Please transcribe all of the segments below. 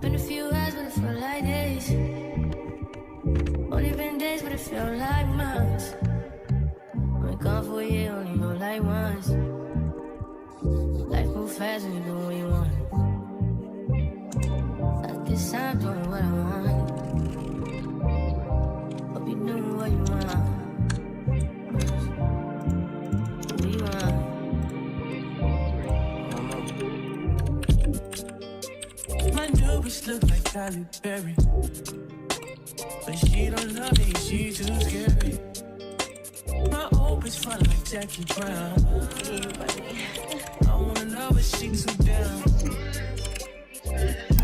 been a few hours, but it felt like days. Only been days, but it felt like months. Been gone for a year, only know like once. Life move fast when you do what you want. At this time, doing what I want. Hope you doing what you want. What you want? My new bitch look like Halle Berry, but she don't love me, she too scary. My old bitch fun like Jackie Brown. I wanna know if she too down.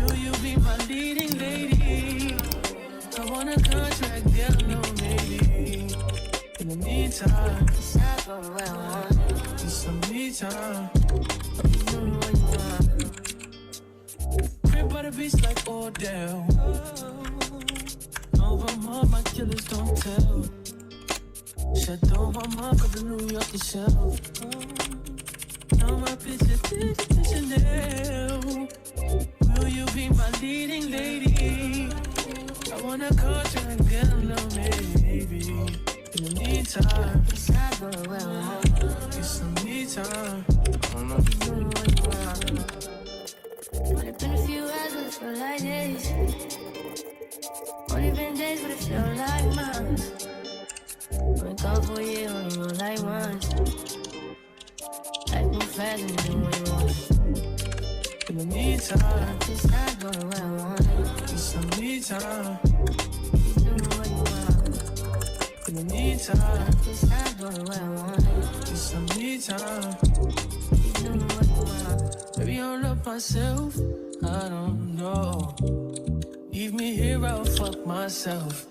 Will you be my leading lady? I want a contract, yeah, no maybe. In the meantime, It's not going well, need some me time. hope you doing what you want. Crib by the beach like Odell. Over all my killers don't tell. Shadow my mom for the New York shelf. Now my bitch is Chanel. Will you be my leading lady? I want a contract, get a little maybe. In the meantime, It's not going well, get some me time. hope you doing what you want. But it's been a few hours, but it felt like days. Only been days, but it felt like months. Been gone for a year, only know like once. Life move fast when you do what you want. In the meantime, It's not going well, get some me time. you doing what you want. In the meantime, It's not going well, get some me time. you doing what you want. Maybe I'll love myself, I don't know. Leave me here, I'll fuck myself.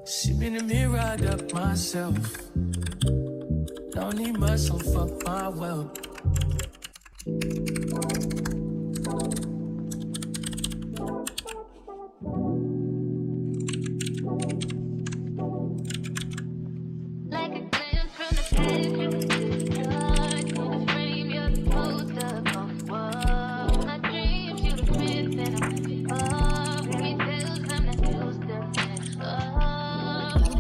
See me in the mirror, I duck myself. Don't need myself, fuck my wealth. Like a glance from the past, you can see the stars. In the frame, you're the poster on the wall. My dreams, you the prince and I'm the ball. Fairy tales, I'm not used to it. Oh,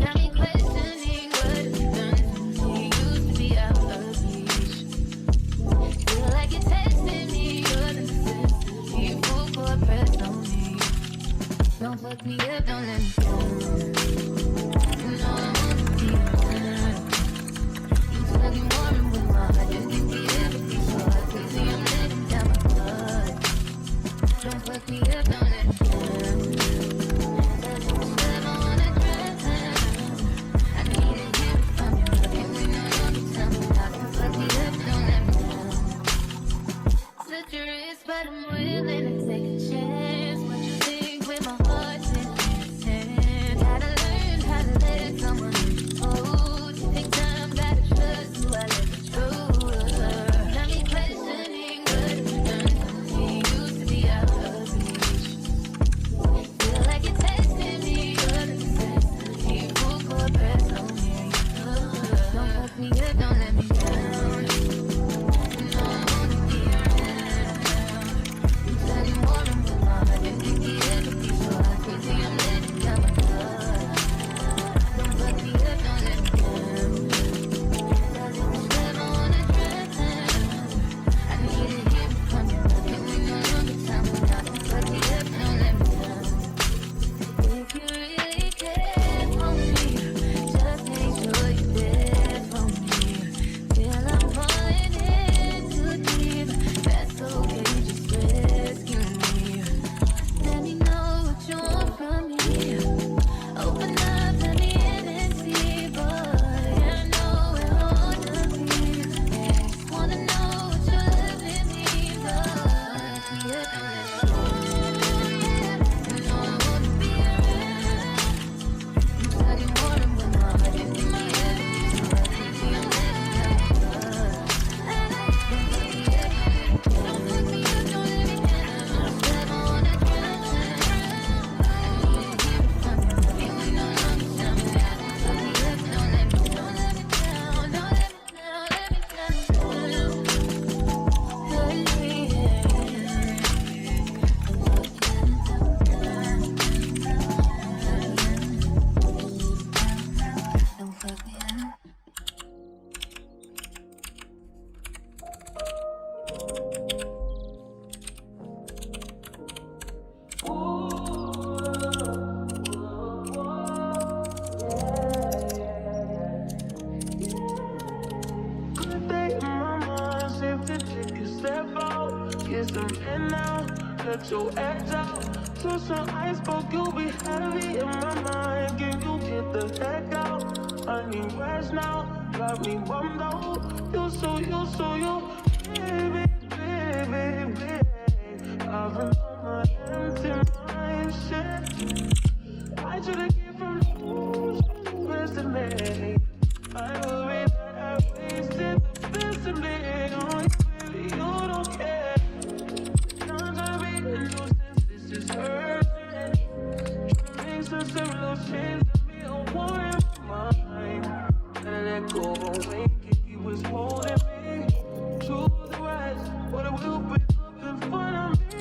got me questioning what you've done to me. Used to be out of reach. Feel like you're testing me, you're the necessity. Full court press on me. Don't fuck me up, don't let me go. You know I wanna be mine. You tugging warm with my heart. You can be everything so hard. Crazy, I'm letting down my guard. Don't fuck me up, don't let me down. Step on the ground. I need to hear it from you. Can we know you can tell me how to fuck me up, don't let me down. Such a risk, but I'm willing to take a chance. What you think with my heart's in your hand? Gotta learn how to let someone hold. Take time, gotta trust who I let you trust. Got me questioning what you've done to me. Used to be out of reach. Feel like you're testing me, you're the necessity. Full court press on me. Don't fuck me up, don't let me down. You know I wanna be around. You said you want 'em with my get some in now. Let your edge out. To some iceberg, you'll be heavy in my mind. Can you get the heck out? I need rest now. Got me bummed out. You so baby, baby, baby. I've been on my empty mind, shit. I should've came from the best of me. I worry that I wasted the best of me. Oh, baby, you don't care. I'm trying to be a nuisance, this is hurting. Trying to make some simple change to be a war in my mind. Gotta let go away, he was holding me to the rest, but it will break up in front of me.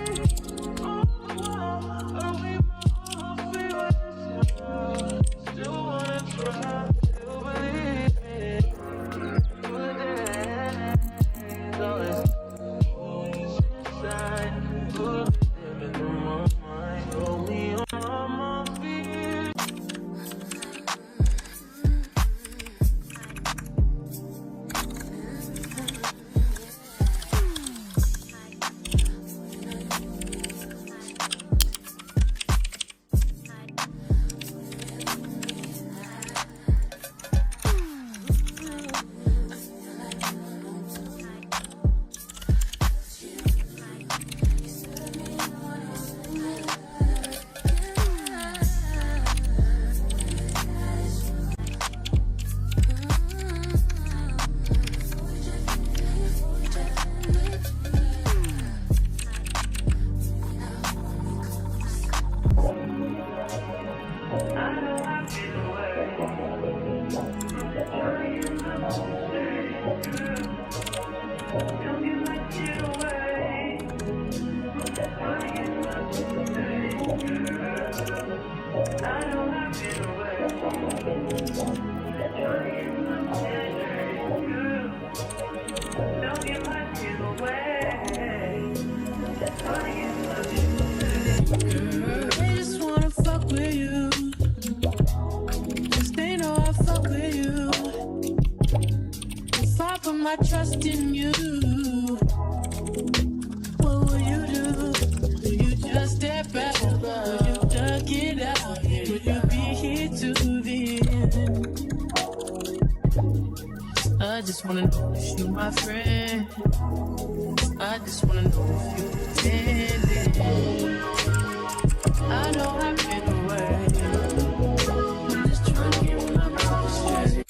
All the while, I wait my whole feelings. Still wanna try, still believe it. Good days, always always inside. Good living on my mind, hold me on my feet. They just wanna fuck with you. 'Cause they know I fuck with you. If I put my trust in you, what will you do? Will you just step back? Will you duck it out? Will you be here to the end? I just wanna know if you're my friend. I just wanna know if you're pretending. I know I've been away. I'm just trying to get my mind straight.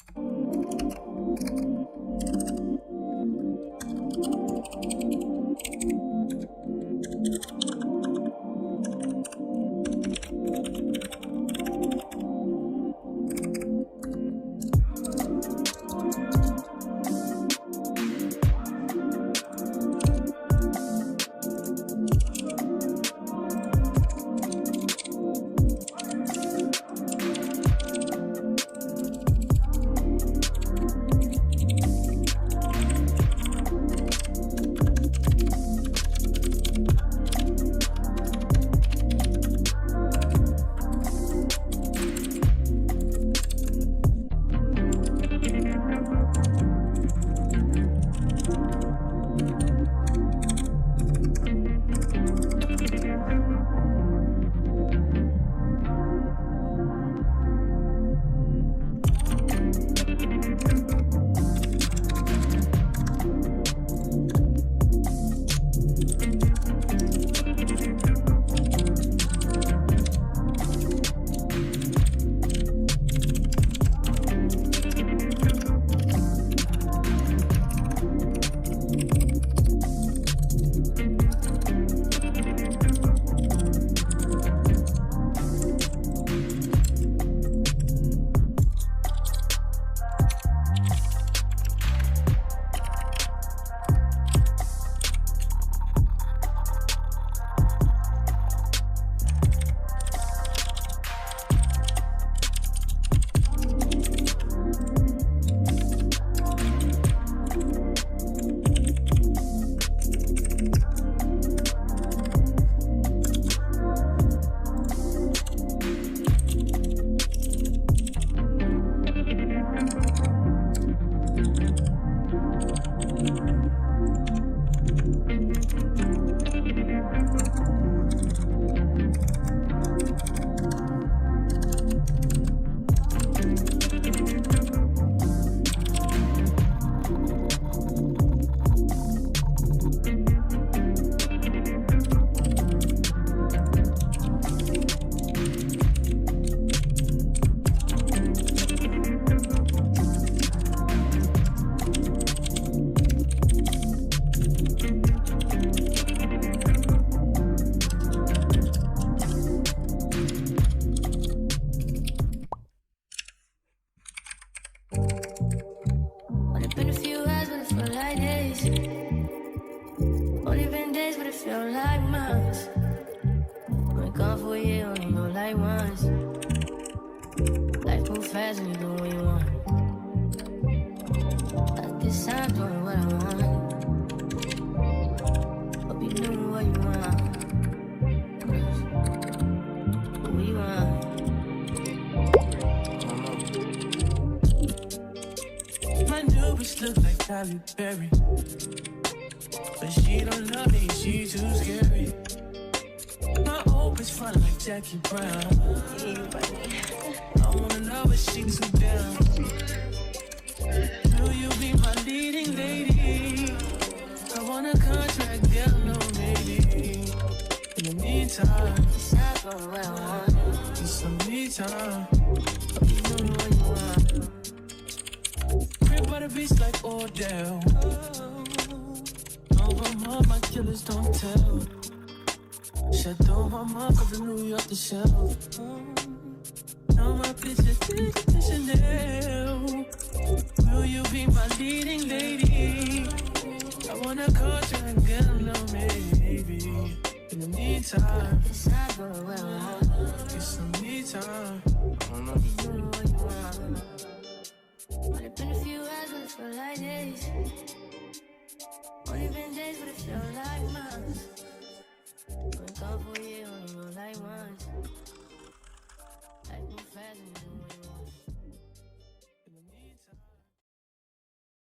feel like months. Been gone for a year, only go like once. Life move fast when you do what you want. At this time, doing what I want. Hope you knew what you want. What we want. My new bitch look like Halle Berry, but she don't love me, she too scary. My old bitch front like Jackie Brown. I wanna know if she too down. Will you be my leading lady? I want a contract, girl, no maybe. In the meantime, Decide for what I want. just some me time. Hope you knew what you want. Crib by the beach like Odell. Oh, but my killers don't tell. Shadow my mark of the New York the shelf. Now my bitch is taking Chanel. Will you be my leading lady? I want a contract, girl, no maybe. In the meantime, Decide for what I want. get some me time. Hope you knew what you want. Only been a few hours, but it feel like days. Only been days, but it feel like months.